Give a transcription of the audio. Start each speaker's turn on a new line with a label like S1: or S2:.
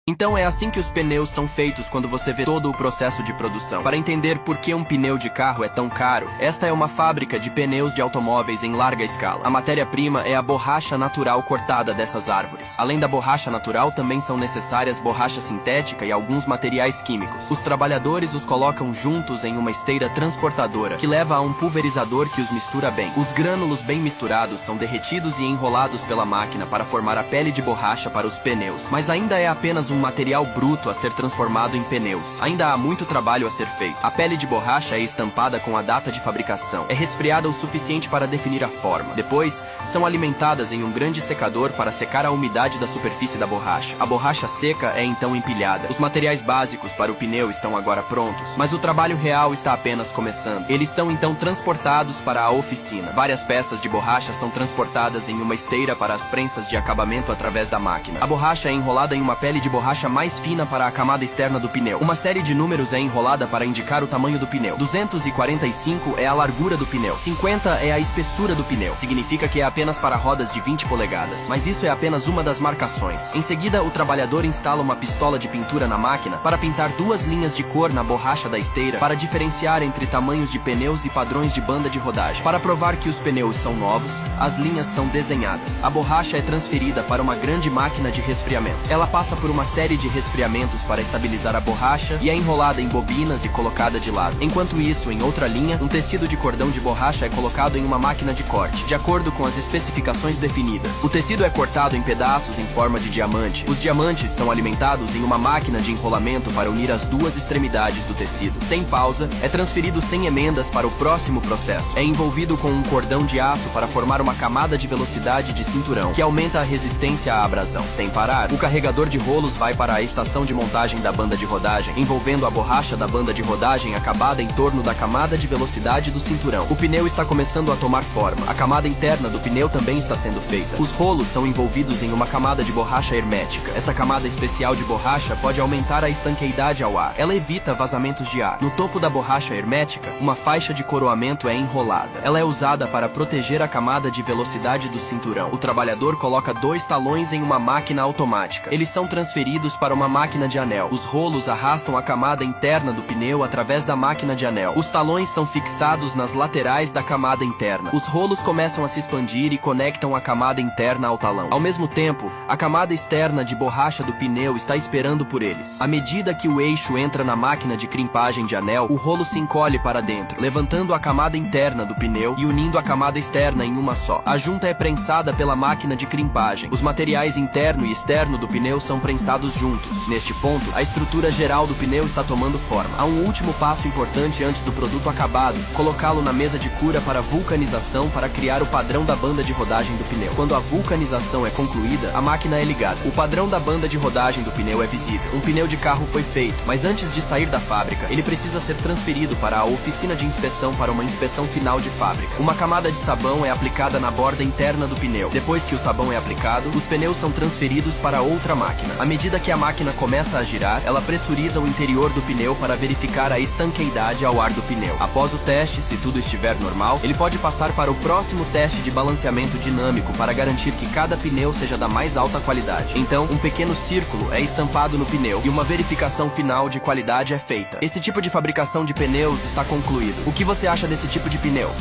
S1: Então é assim que os pneus são feitos quando você vê todo o processo de produção. Para entender por que um pneu de carro é tão caro, esta é uma fábrica de pneus de automóveis em larga escala. A matéria-prima é a borracha natural cortada dessas árvores. Além da borracha natural, também são necessárias borracha sintética e alguns materiais químicos. Os trabalhadores os colocam juntos em uma esteira transportadora, que leva a um pulverizador que os mistura bem. Os grânulos bem misturados são derretidos e enrolados pela máquina para formar a pele de borracha para os pneus. Mas ainda é apenas um material bruto a ser transformado em pneus. Ainda há muito trabalho a ser feito. A pele de borracha é estampada com a data de fabricação. É resfriada o suficiente para definir a forma. Depois, são alimentadas em um grande secador para secar a umidade da superfície da borracha. A borracha seca é então empilhada. Os materiais básicos para o pneu estão agora prontos, mas o trabalho real está apenas começando. Eles são então transportados para a oficina. Várias peças de borracha são transportadas em uma esteira para as prensas de acabamento através da máquina. A borracha é enrolada em uma pele de borracha mais fina para a camada externa do pneu. Uma série de números é enrolada para indicar o tamanho do pneu. 245 é a largura do pneu. 50 é a espessura do pneu. Significa que é apenas para rodas de 20 polegadas. Mas isso é apenas uma das marcações. Em seguida, o trabalhador instala uma pistola de pintura na máquina para pintar duas linhas de cor na borracha da esteira para diferenciar entre tamanhos de pneus e padrões de banda de rodagem. Para provar que os pneus são novos, as linhas são desenhadas. A borracha é transferida para uma grande máquina de resfriamento. Ela passa por uma série de resfriamentos para estabilizar a borracha e é enrolada em bobinas e colocada de lado. Enquanto isso, em outra linha, um tecido de cordão de borracha é colocado em uma máquina de corte, de acordo com as especificações definidas. O tecido é cortado em pedaços em forma de diamante. Os diamantes são alimentados em uma máquina de enrolamento para unir as duas extremidades do tecido. Sem pausa, é transferido sem emendas para o próximo processo. É envolvido com um cordão de aço para formar uma camada de velocidade de cinturão, que aumenta a resistência à abrasão. Sem parar, o carregador de rolos vai para a estação de montagem da banda de rodagem, envolvendo a borracha da banda de rodagem acabada em torno da camada de velocidade do cinturão. O pneu está começando a tomar forma. A camada interna do pneu também está sendo feita. Os rolos são envolvidos em uma camada de borracha hermética. Esta camada especial de borracha pode aumentar a estanqueidade ao ar. Ela evita vazamentos de ar. No topo da borracha hermética, uma faixa de coroamento é enrolada. Ela é usada para proteger a camada de velocidade do cinturão. O trabalhador coloca dois talões em uma máquina automática. Eles são transferidos para uma máquina de anel. Os rolos arrastam a camada interna do pneu através da máquina de anel. Os talões são fixados nas laterais da camada interna. Os rolos começam a se expandir e conectam a camada interna ao talão. Ao mesmo tempo, a camada externa de borracha do pneu está esperando por eles. À medida que o eixo entra na máquina de crimpagem de anel, o rolo se encolhe para dentro, levantando a camada interna do pneu e unindo a camada externa em uma só. A junta é prensada pela máquina de crimpagem. Os materiais interno e externo do pneu são prensados juntos. Neste ponto, a estrutura geral do pneu está tomando forma. Há um último passo importante antes do produto acabado, colocá-lo na mesa de cura para vulcanização para criar o padrão da banda de rodagem do pneu. Quando a vulcanização é concluída, a máquina é ligada. O padrão da banda de rodagem do pneu é visível. Um pneu de carro foi feito, mas antes de sair da fábrica, ele precisa ser transferido para a oficina de inspeção para uma inspeção final de fábrica. Uma camada de sabão é aplicada na borda interna do pneu. Depois que o sabão é aplicado, os pneus são transferidos para outra máquina. À medida que a máquina começa a girar, ela pressuriza o interior do pneu para verificar a estanqueidade ao ar do pneu. Após o teste, se tudo estiver normal, ele pode passar para o próximo teste de balanceamento dinâmico para garantir que cada pneu seja da mais alta qualidade. Então, um pequeno círculo é estampado no pneu e uma verificação final de qualidade é feita. Esse tipo de fabricação de pneus está concluído. O que você acha desse tipo de pneu?